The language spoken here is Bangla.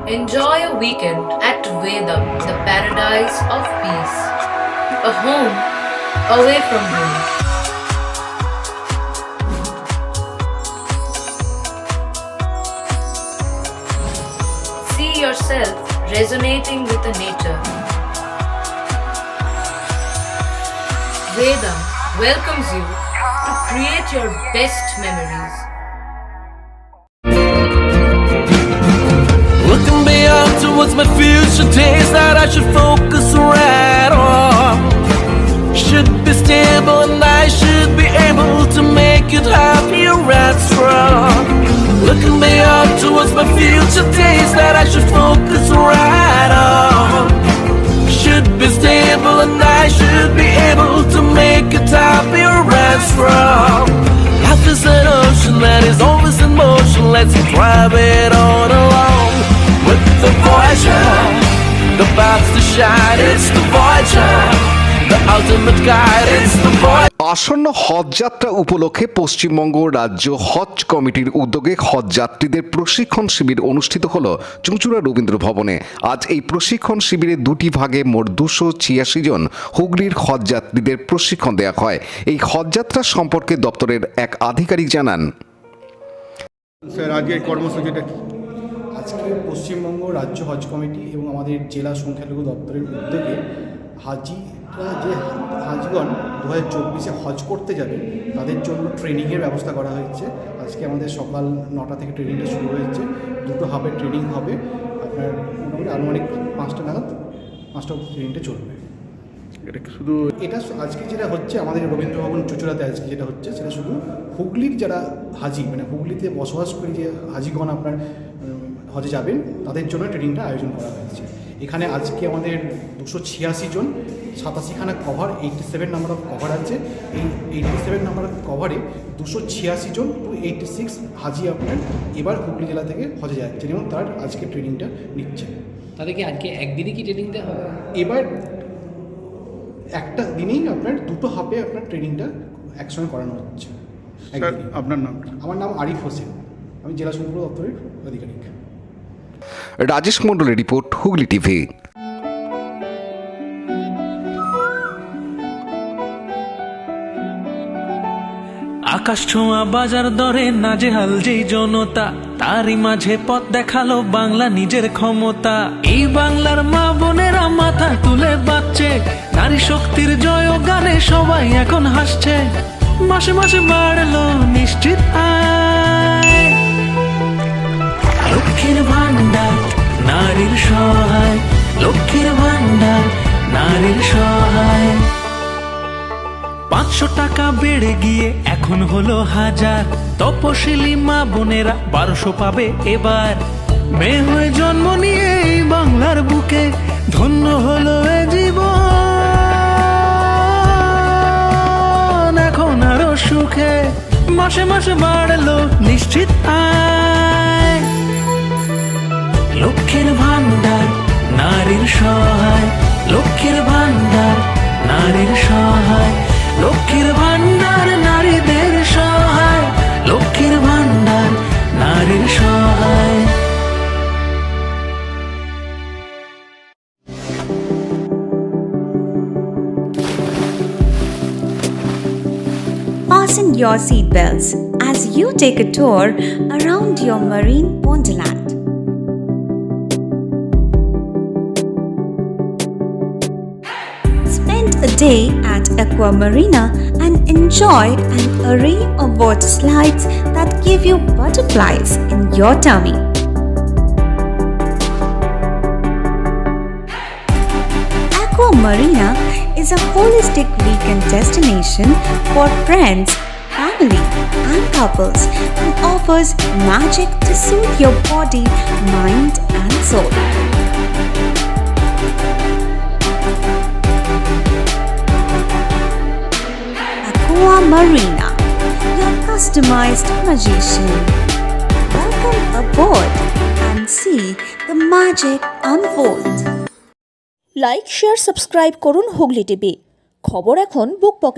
Enjoy a weekend at Vedam, the paradise of peace. A home away from home. See yourself resonating with the nature. Vedam welcomes you to create your best memories. Looking beyond towards my future days that I should focus right on. Should be stable and I should be able to make it happier and strong. Looking beyond towards my future days that I should focus right on. Should be stable and I should be able to make it happier and strong. Life is an ocean that is always in motion. Let's drive it on along. With the Voyager, the path to shine, it's the Voyager, the ultimate guide, it's the Voyager. আসন্ন হজ যাত্রা উপলক্ষে পশ্চিমবঙ্গ রাজ্য হজ কমিটির উদ্যোগে হজ যাত্রীদের প্রশিক্ষণ শিবির অনুষ্ঠিত হল চুঁচুড়া রবীন্দ্র ভবনে। আজ এই প্রশিক্ষণ শিবিরে দুটি ভাগে মোট 286 জন হুগলির হজ যাত্রীদের প্রশিক্ষণ দেওয়া হয়। এই হজ যাত্রা সম্পর্কে দপ্তরের এক আধিকারিক জানান, স্যার আজকে এই কর্মসূচিটা কি? আজকে পশ্চিমবঙ্গ রাজ্য হজ কমিটি এবং আমাদের জেলা সংখ্যালঘু দপ্তরের উদ্যোগে হাজিগণ 2024 হজ করতে যাবেন তাদের জন্য ট্রেনিংয়ের ব্যবস্থা করা হয়েছে। আজকে আমাদের সকাল 9টা থেকে ট্রেনিংটা শুরু হয়েছে। দুটো হাফের ট্রেনিং হবে, আপনার মোটামুটি আনুমানিক 5টা নাগাদ 5টা ট্রেনিংটা চলবে। এটা আজকে যেটা হচ্ছে আমাদের রবীন্দ্র ভবন চুঁচুড়াতে আজকে যেটা হচ্ছে সেটা শুধু হুগলির যারা হাজি, মানে হুগলিতে বসবাস করে যে হাজিগণ আপনার হজে যাবেন তাদের জন্য ট্রেনিংটা আয়োজন করা হয়েছে। এখানে আজকে আমাদের 286 জন, 87খানা কভার, 87 নাম্বার অফ কভার আছে। এই 87 নাম্বার অফ কভারে 286 জন টু 86 হাজি আপনার এবার হুগলি জেলা থেকে হজে যাচ্ছে এবং তার আজকে ট্রেনিংটা নিচ্ছে। তাদেরকে আজকে একদিনই কি ট্রেনিং দেওয়া হবে? এবার একটা দিনেই আপনার দুটো হাফে আপনার ট্রেনিংটা একসঙ্গে করানো হচ্ছে। স্যার আপনার নাম? আমার নাম আরিফ হোসেন, আমি জেলা সংখ্যালঘু দপ্তরের আধিকারিক। রাজেশ মণ্ডলের রিপোর্ট, হুগলি টিভি। আকাশ ছোঁয়া বাজার দরে নাজেহাল যেই জনতা, তারই মাঝে পথ দেখালো বাংলা নিজের ক্ষমতা। এই বাংলার মা বোনেরা মাথা তুলে বাঁচছে, নারী শক্তির জয় গানে সবাই এখন হাসছে। মাসে মাসে বাড়লো নিশ্চিত আয়, লক্ষ্মীর ভান্ডার নারীর সহায়, লক্ষ্মীর ভান্ডার নারীর সহায়। 500 টাকা বেড়ে গিয়ে এখন হলো 1000, তপশিলি মা বোনেরা 1200 পাবে এবার। মেয়ে হয়ে জন্ম নিয়ে এই বাংলার বুকে ধন্য হলো এ জীবন, এখন আরো সুখে। মাসে মাসে বাড়লো নিশ্চিত আয়, লক্ষ্মীর ভান্ডার নারীর সহায়, লক্ষ্মীর ভান্ডার নারীর সহায়, লক্ষ্মীর ভান্ডার নারীদের সহায়, লক্ষ্মীর ভান্ডার নারীর সহায়। Fasten your seatbelts as you take a tour around your marine wonderland. Spend a day at Aqua Marina and enjoy an array of water slides that give you butterflies in your tummy. Aqua Marina is a holistic weekend destination for friends, family, and couples and offers magic to soothe your body, mind, and soul. Aqua Marina, your customized magician. Welcome aboard and see the magic unfold. Like, share, subscribe করুন হুগলি টিভি। খবর এখন বুক পকেটে।